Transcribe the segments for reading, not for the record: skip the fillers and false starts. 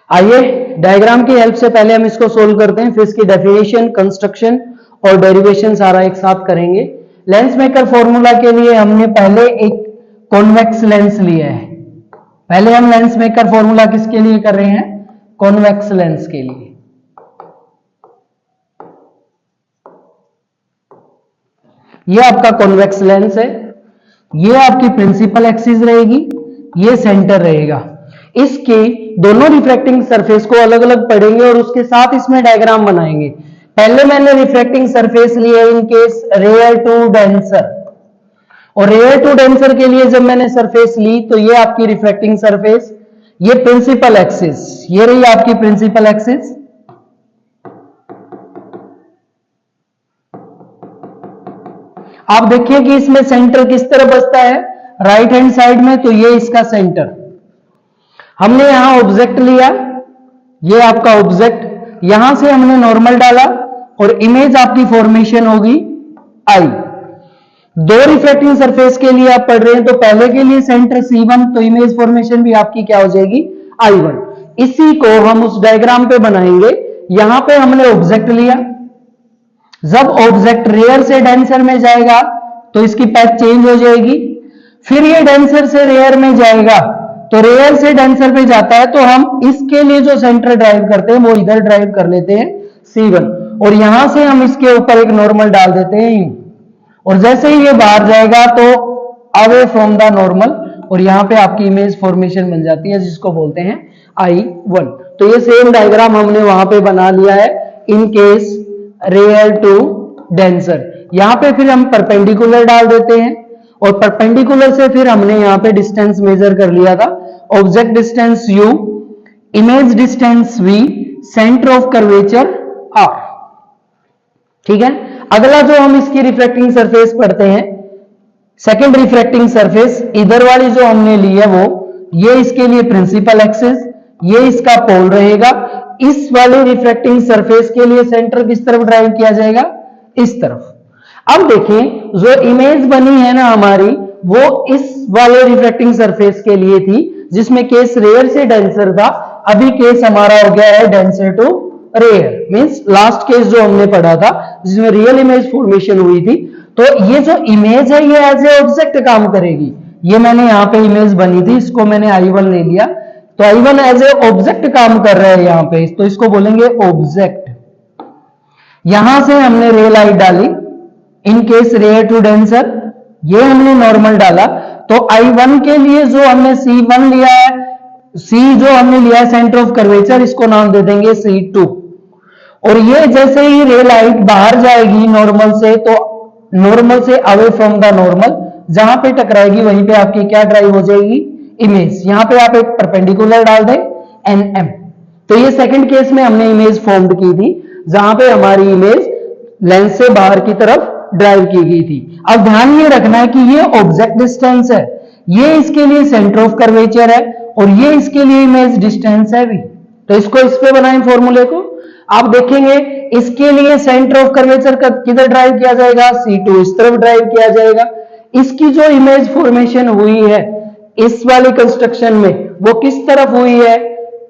आइए डायग्राम की हेल्प से पहले हम इसको सोल्व करते हैं, फिर इसकी डेफिनेशन, कंस्ट्रक्शन और डेरिवेशन सारा एक साथ करेंगे। लेंस मेकर फॉर्मूला के लिए हमने पहले एक कॉन्वेक्स लेंस लिया है। पहले हम लेंस मेकर फॉर्मूला किसके लिए कर रहे हैं? कॉन्वेक्स लेंस के लिए। ये आपका कॉन्वेक्स लेंस है, ये आपकी प्रिंसिपल एक्सिस रहेगी, ये सेंटर रहेगा। इसके दोनों रिफ्रैक्टिंग सरफेस को अलग अलग पढ़ेंगे और उसके साथ इसमें डायग्राम बनाएंगे। पहले मैंने रिफ्रैक्टिंग सरफेस लिया in case rare to denser, और रेयर टू डेंसर के लिए जब मैंने सरफेस ली तो ये आपकी रिफ्रैक्टिंग सरफेस, ये प्रिंसिपल एक्सिस, ये रही आपकी प्रिंसिपल एक्सिस। आप देखिए कि इसमें सेंटर किस तरह बचता है, राइट हैंड साइड में, तो ये इसका सेंटर। हमने यहां ऑब्जेक्ट लिया, ये आपका ऑब्जेक्ट, यहां से हमने नॉर्मल डाला और इमेज आपकी फॉर्मेशन होगी आई। दो रिफ्लेक्टिंग सरफेस के लिए आप पढ़ रहे हैं, तो पहले के लिए सेंटर C1, तो इमेज फॉर्मेशन भी आपकी क्या हो जाएगी? I1। इसी को हम उस डायग्राम पे बनाएंगे। यहां पे हमने ऑब्जेक्ट लिया, जब ऑब्जेक्ट रेयर से डेंसर में जाएगा तो इसकी पैथ चेंज हो जाएगी, फिर ये डेंसर से रेयर में जाएगा, तो रेयर से डेंसर पे जाता है, तो हम इसके लिए जो सेंटर ड्राइव करते हैं वो इधर ड्राइव कर लेते हैं C1, और यहां से हम इसके ऊपर एक नॉर्मल डाल देते हैं यूं, और जैसे ही ये बाहर जाएगा तो अवे फ्रॉम द नॉर्मल, और यहां पे आपकी इमेज फॉर्मेशन बन जाती है जिसको बोलते हैं I1। तो ये सेम डायग्राम हमने वहां पे बना लिया है in case rare to denser. यहां पे फिर हम परपेंडिकुलर डाल देते हैं, और परपेंडिकुलर से फिर हमने यहां पे डिस्टेंस मेजर कर लिया था, object distance U, image distance V, centre of curvature R। ठीक है, अगला जो हम इसकी रिफ्रैक्टिंग सरफेस पढ़ते हैं, सेकंड रिफ्रैक्टिंग सरफेस इधर वाली जो हमने ली है वो, ये इसके लिए प्रिंसिपल एक्सिस, ये इसका पोल रहेगा। इस वाले रिफ्रैक्टिंग सरफेस के लिए सेंटर किस तरफ ड्राइव किया जाएगा? इस तरफ। अब देखें, जो इमेज बनी है ना हमारी, वो इस वाले रिफ्रैक्टिंग सरफेस के लिए थी जिसमें केस रेयर से डेंसर था। अभी केस हमारा हो गया है denser to rare, means last case जो हमने पढ़ा था जिसमें रियल इमेज फॉर्मेशन हुई थी। तो ये जो इमेज है ये एज ए ऑब्जेक्ट काम करेगी। ये मैंने यहाँ पे इमेज बनी थी, इसको मैंने I1 ले लिया, तो I1 एज ए ऑब्जेक्ट काम कर रहा है यहाँ पे, तो इसको बोलेंगे ऑब्जेक्ट। यहां से हमने रे लाइट डाली in case rare to denser, ये हमने नॉर्मल डाला, तो I1 के लिए जो हमने C1 लिया है, C जो हमने लिया है सेंटर ऑफ कर्वेचर, इसको नाम दे देंगे C2। और ये जैसे ही रे लाइट बाहर जाएगी नॉर्मल से, तो नॉर्मल से अवे फ्रॉम द नॉर्मल, जहां पे टकराएगी वहीं पे आपकी क्या ड्राइव हो जाएगी? इमेज। यहां पे आप एक परपेंडिकुलर डाल दें NM। तो ये सेकंड केस में हमने इमेज फॉर्म्ड की थी जहां पे हमारी इमेज लेंस से बाहर की तरफ ड्राइव की गई थी। अब ध्यान ये रखना है कि ये ऑब्जेक्ट डिस्टेंस है, ये इसके लिए सेंटर ऑफ कर्वेचर है, और ये इसके लिए इमेज डिस्टेंस है भी। तो इसको इस पे बनाएं फॉर्मूले को। आप देखेंगे इसके लिए सेंटर ऑफ कर्वेचर किधर ड्राइव किया जाएगा? C2, इस तरफ ड्राइव किया जाएगा। इसकी जो इमेज फॉर्मेशन हुई है इस वाली कंस्ट्रक्शन में, वो किस तरफ हुई है?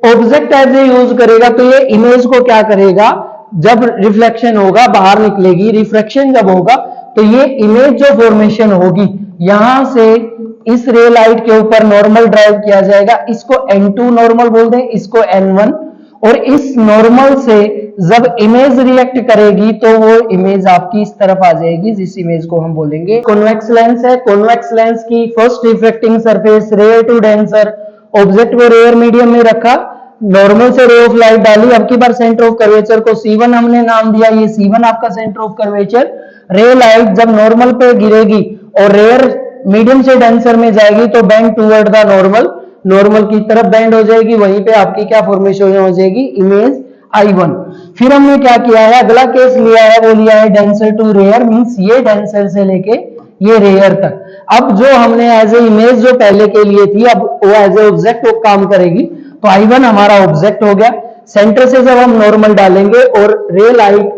ऑब्जेक्ट एज ए यूज करेगा, तो ये इमेज को क्या करेगा? जब रिफ्लेक्शन होगा बाहर निकलेगी, रिफ्रैक्शन जब होगा तो ये इमेज जो फॉर्मेशन होगी यहां से इस रे लाइट के ऊपर नॉर्मल ड्राइव किया जाएगा। इसको N2 नॉर्मल बोल दें, इसको N1, और इस नॉर्मल से जब इमेज रिएक्ट करेगी तो वो इमेज आपकी इस तरफ आ जाएगी, जिस इमेज को हम बोलेंगे कॉन्वेक्स लेंस है। कॉन्वेक्स लेंस की first refracting surface rare to denser, object को रेयर मीडियम में रखा, नॉर्मल से रे ऑफ लाइट डाली। अब की बार सेंटर ऑफ कर्वेचर को C1 हमने नाम दिया, ये C1 आपका सेंटर ऑफ कर्वेचर। रे लाइट जब नॉर्मल पे गिरेगी और रेयर मीडियम से डेंसर में जाएगी तो bend toward the normal, normal की तरफ बेंड हो जाएगी, वहीं पे आपकी क्या फॉर्मेशन हो जाएगी? Image I1। फिर हमने क्या किया है, अगला केस लिया है, वो लिया है डेंसर टू रेयर, मींस ये डेंसर से लेके ये रेयर तक। अब जो हमने एज ए इमेज जो पहले के लिए थी, अब वो एज ए ऑब्जेक्ट काम करेगी, तो I1 हमारा ऑब्जेक्ट हो गया। सेंटर से जब हम नॉर्मल डालेंगे और रे लाइट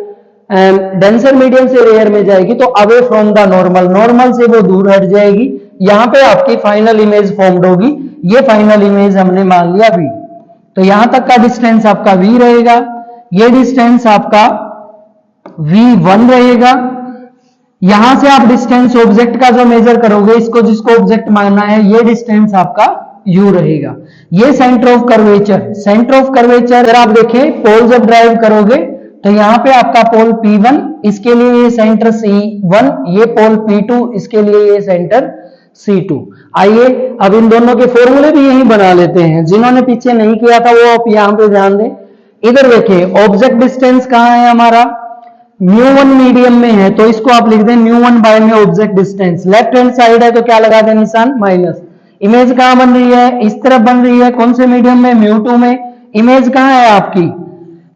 डेंसर मीडियम से रेयर में जाएगी तो away from the normal, normal से वो दूर हट जाएगी, यहां पे आपकी फाइनल इमेज फॉर्म्ड होगी। ये फाइनल इमेज हमने मान लिया V। तो यहां तक का डिस्टेंस आपका v रहेगा, ये डिस्टेंस आपका v1 रहेगा। यहां से आप डिस्टेंस ऑब्जेक्ट का जो मेजर करोगे, इसको जिसको ऑब्जेक्ट मानना है, ये डिस्टेंस आपका u रहेगा। ये centre of curvature, centre of curvature अगर आप देखें पोल जब ड्राइव करोगे तो यहां पे आपका पोल P1, इसके लिए ये सेंटर C1, ये पोल P2, इसके लिए ये सेंटर C2। आइए अब इन दोनों के फॉर्मूले भी यही बना लेते हैं, जिन्होंने पीछे नहीं किया था वो आप यहां पे ध्यान दें। इधर देखिए ऑब्जेक्ट डिस्टेंस कहां है हमारा, μ1 मीडियम में है तो इसको आप लिख दें μ1 बाय में object distance. Left hand side है तो क्या लगा दें निशान माइनस। इमेज कहां बन रही है, इस तरफ बन रही है, कौन से मीडियम में, μ2 में। इमेज कहां है आपकी,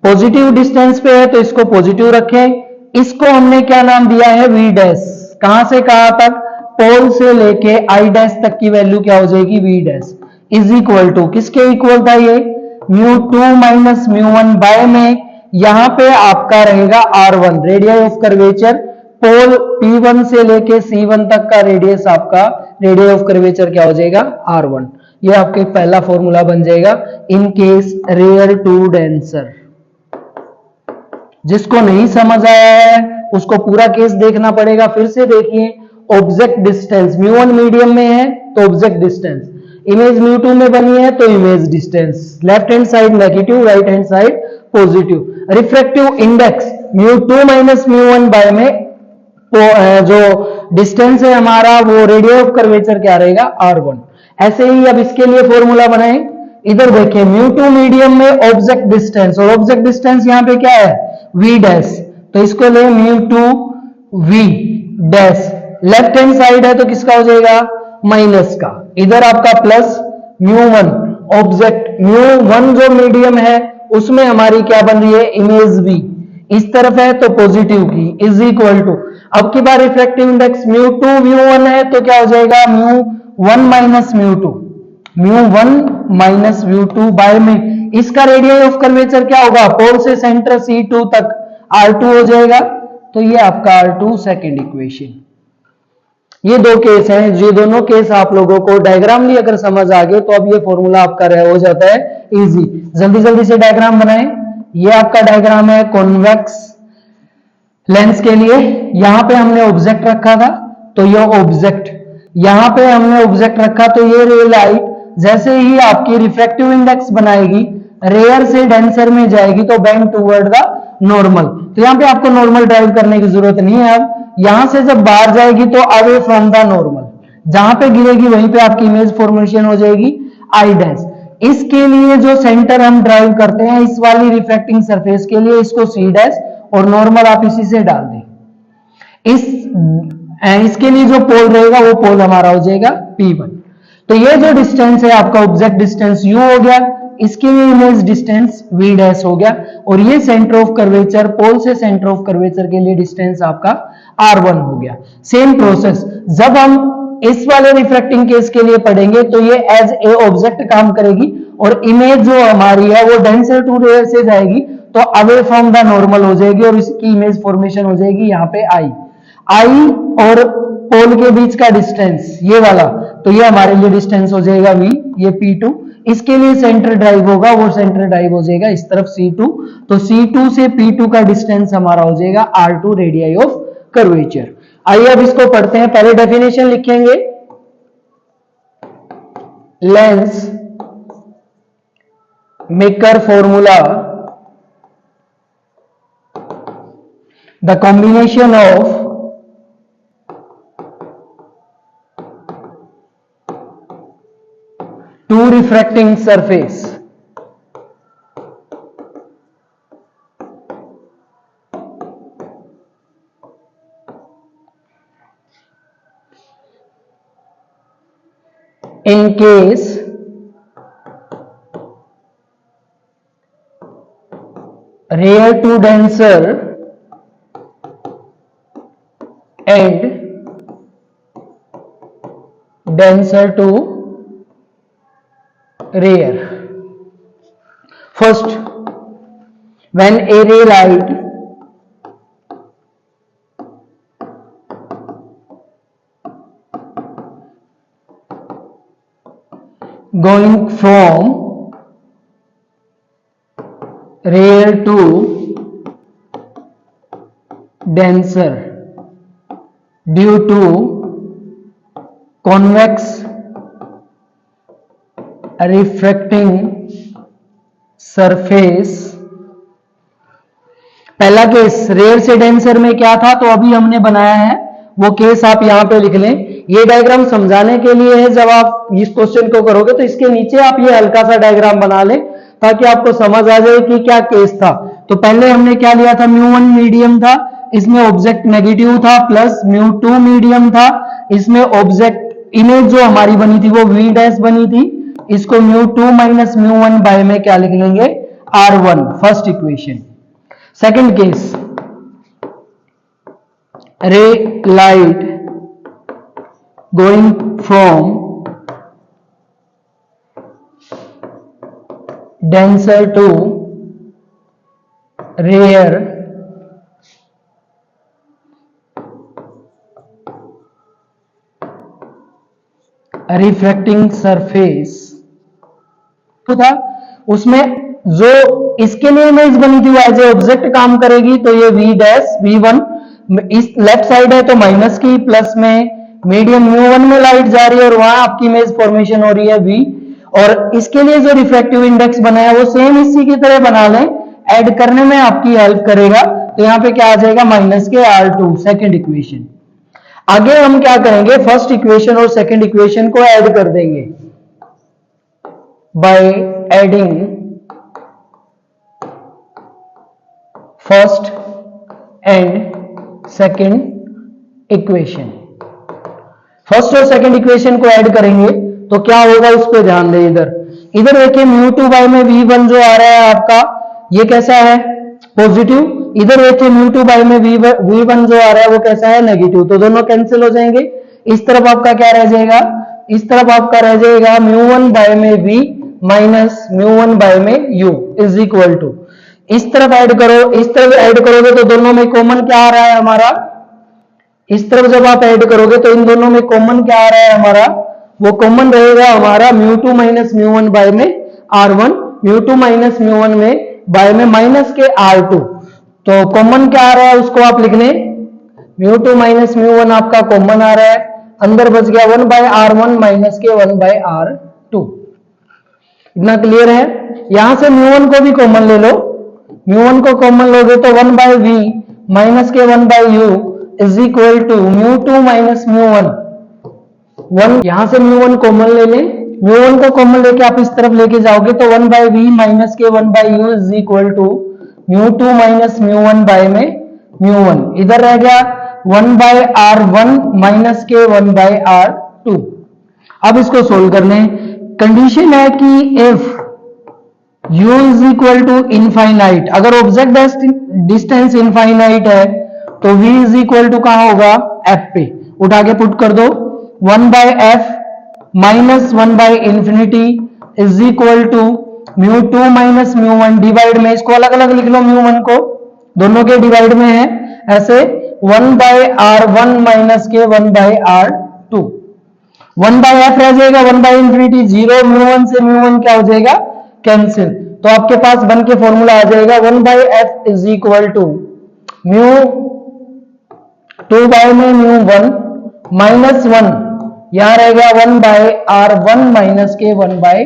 पॉजिटिव डिस्टेंस पे है तो इसको पॉजिटिव रखें। इसको हमने क्या नाम दिया है, v डैश। कहां से कहां तक, पोल से लेके i डैश तक की वैल्यू क्या हो जाएगी, v dash is equal to, किसके इक्वल था ये, μ2 माइनस μ1 बाय में, यहां पे आपका रहेगा r1 radius of curvature. Pole P1 से लेके C1 तक का रेडियस आपका रेडियस ऑफ कर्वेचर क्या हो जाएगा, r1। ये आपके पहला फॉर्मूला बन जाएगा in case rare to denser. जिसको नहीं समझ आया है उसको पूरा केस देखना पड़ेगा। फिर से देखिए, ऑब्जेक्ट डिस्टेंस μ1 मीडियम में है तो ऑब्जेक्ट डिस्टेंस, इमेज μ2 में बनी है तो image distance, left hand side negative, right hand side positive. Refractive index μ2 minus μ1 by में जो डिस्टेंस है हमारा वो रेडियस ऑफ कर्वेचर क्या रहेगा, r1। ऐसे ही अब इसके लिए फॉर्मूला बनाएं। इधर देखिए μ2 मीडियम में ऑब्जेक्ट डिस्टेंस, और ऑब्जेक्ट डिस्टेंस यहां पे क्या है, v डैश, तो इसको ले μ2 v dash. Left hand side है तो किसका हो जाएगा, माइनस का। इधर आपका प्लस μ1 ऑब्जेक्ट, μ1 जो मीडियम है उसमें हमारी क्या बन रही है, इमेज v, इस तरफ है तो पॉजिटिव की, इज इक्वल टू, अब की बार रिफ्रैक्टिव इंडेक्स μ2 μ1 है तो क्या हो जाएगा, μ1 माइनस μ2, μ1 माइनस μ2 बाय में, इसका रेडियस ऑफ कर्वेचर क्या होगा, पोल से सेंटर C2 तक r2 हो जाएगा। तो ये आपका r2 सेकंड इक्वेशन। ये दो केस हैं, ये दोनों केस आप लोगों को डायग्राम भी अगर समझ आ गए तो अब ये फॉर्मूला आपका हो जाता है इजी। जल्दी जल्दी से डायग्राम बनाएं। ये आपका डायग्राम है कॉन्वेक्स लेंस के लिए। यहां पे हमने ऑब्जेक्ट रखा था तो ये ऑब्जेक्ट, यहां पे हमने ऑब्जेक्ट रखा तो ये रे लाइट जैसे ही आपकी रिफ्रैक्टिव इंडेक्स बनाएगी, रेयर से डेंसर में जाएगी तो बेंड टुवर्ड द नॉर्मल। तो यहां पे आपको नॉर्मल ड्राइव करने की जरूरत नहीं है। अब यहां से जब बाहर जाएगी तो अवे फ्रॉम द नॉर्मल, जहां पे गिरेगी वहीं पे आपकी इमेज फॉर्मेशन हो जाएगी आई डैश। इसके लिए जो सेंटर हम ड्राइव करते हैं इस वाली रिफ्रैक्टिंग सरफेस के लिए, इसको सी डैश, और नॉर्मल आप इसी से डाल दें। इसके लिए जो पोल रहेगा वो पोल हमारा हो जाएगा P1। तो ये जो डिस्टेंस है आपका ऑब्जेक्ट डिस्टेंस u हो गया, इसके लिए इमेज डिस्टेंस v डैश हो गया, और ये सेंटर ऑफ कर्वेचर, पोल से सेंटर ऑफ कर्वेचर के लिए डिस्टेंस आपका r1 हो गया। सेम प्रोसेस जब हम इस वाले रिफ्रैक्टिंग केस के लिए पढ़ेंगे तो ये एज ए ऑब्जेक्ट काम करेगी, और इमेज जो हमारी है वो डेंसर टू रेयर से जाएगी तो अवे फ्रॉम द नॉर्मल हो जाएगी, और इसकी इमेज फॉर्मेशन हो जाएगी यहाँ पे आई और पोल के बीच का डिस्टेंस ये वाला, तो ये हमारे लिए डिस्टेंस हो जाएगा v, ये P2। इसके लिए सेंटर ड्राइव होगा, वो सेंटर ड्राइव हो जाएगा इस तरफ C2, तो C2 से P2 का डिस्टेंस हमारा हो जाएगा R2 रेडियस ऑफ कर्वेचर। आइए अब इसको पढ़ते हैं। पहले डेफिनेशन लिखेंगे, lens maker formula, the combination of two refracting surface in case rear to denser and denser to rear. First, when a ray light going from rare to denser due to convex refracting surface। पहला case rare से denser में क्या था, तो अभी हमने बनाया है वो केस, आप यहां पे लिख लें। ये डायग्राम समझाने के लिए है, जब आप इस क्वेश्चन को करोगे तो इसके नीचे आप ये हल्का सा डायग्राम बना लें ताकि आपको समझ आ जाए कि क्या केस था। तो पहले हमने क्या लिया था, μ1 मीडियम था, इसमें ऑब्जेक्ट नेगेटिव था, प्लस μ2 मीडियम था, इसमें ऑब्जेक्ट इमेज जो हमारी बनी थी वो V डैश बनी थी। इसको μ2 माइनस μ1 बाय में क्या लिख लेंगे, R1, first equation. Second case, ray light going from denser to rare refracting surface तो था, उसमें जो इसके लिए इमेज बनी थी वो एज ए ऑब्जेक्ट काम करेगी, तो ये V डैश V1 इस लेफ्ट साइड है तो माइनस की, प्लस में मीडियम μ1 में लाइट जा रही है और वहां आपकी इमेज फॉर्मेशन हो रही है V। और इसके लिए जो रिफ्रैक्टिव इंडेक्स बनाया वो सेम इसी की तरह बना लें, ऐड करने में आपकी हेल्प करेगा। तो यहाँ पे क्या आ जाएगा, माइनस के R2, सेकेंड इक्वेशन। आगे हम क्या करेंगे, फर्स्ट इक्वेशन और सेकेंड इक्वेशन को ऐड कर देंगे by adding first and second equation. First और सेकेंड इक्वेशन को ऐड करेंगे तो क्या होगा, उस पर ध्यान दें। इधर देखिए μ2 बाय में V1 जो आ रहा है आपका, ये कैसा है, पॉजिटिव। इधर देखिए μ2 बाय में V1 जो आ रहा है वो कैसा है, नेगेटिव। तो दोनों कैंसिल हो जाएंगे। इस तरफ आपका क्या रह जाएगा, इस तरफ आपका रह जाएगा μ1 बाय में V माइनस μ1 बाय में U इज इक्वल टू, इस तरफ ऐड करो, इस तरफ ऐड करोगे तो दोनों में कॉमन क्या आ रहा है हमारा, इस तरफ जब आप ऐड करोगे तो इन दोनों में कॉमन क्या आ रहा है हमारा, वो कॉमन रहेगा हमारा μ2 माइनस μ1 बाय में R1, μ2 माइनस μ1 में बाय में माइनस के R2। तो कॉमन क्या आ रहा है उसको आप लिख लें, μ2 माइनस μ1 आपका कॉमन आ रहा है, अंदर बच गया 1 बाय R1 माइनस के 1 बाय R2। इतना क्लियर है। यहां से μ1 को भी कॉमन ले लो, μ1 को कॉमन लोगे तो 1 बाय V माइनस के 1 by U is equal to μ2 minus μ1। 1 यहां से μ1 कॉमन ले लें, μ1 को कॉमन लेके आप इस तरफ लेके जाओगे तो 1 बाय V माइनस के 1 by U is equal to μ2 minus μ1 by में μ1। इधर रह गया 1 बाय R1 माइनस के 1 बाय R2। अब इसको सोल्व करने, कंडीशन है कि if U is equal to infinite, अगर ऑब्जेक्ट डिस्टेंस इनफाइनाइट है तो V इज इक्वल टू कहां होगा, F पे। उठा के पुट कर दो, 1 by F minus 1 by infinity is equal to μ2 minus μ1 divide में, इसको अलग अलग लिख लो, μ1 को दोनों के डिवाइड में है ऐसे, 1 बाय R1 माइनस के 1 बाय R2। 1 बाय F रह जाएगा, 1 बाय इंफिनिटी 0, μ1 से μ1 क्या हो जाएगा, कैंसिल। तो आपके पास बन के फॉर्मूला आ जाएगा 1 by F is equal to μ2 by में μ1 माइनस 1, यहां रहेगा 1 बाय R1 माइनस के 1 बाय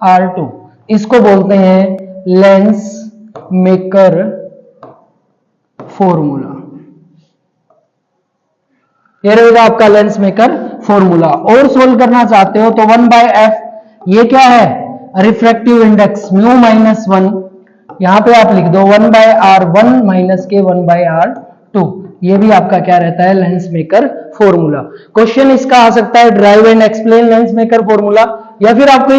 R2। इसको बोलते हैं लेंस मेकर फॉर्मूला। ये रहेगा आपका लेंस मेकर फॉर्मूला। और सोल्व करना चाहते हो तो 1 बाय F ये क्या है, रिफ्रैक्टिव इंडेक्स म्यू माइनस 1, यहां पे आप लिख दो 1 बाय R1 माइनस के 1 बाय R2। ये भी आपका क्या रहता है, लेंस मेकर फॉर्मूला। क्वेश्चन इसका आ सकता है drive and explain lens maker formula, या फिर आपको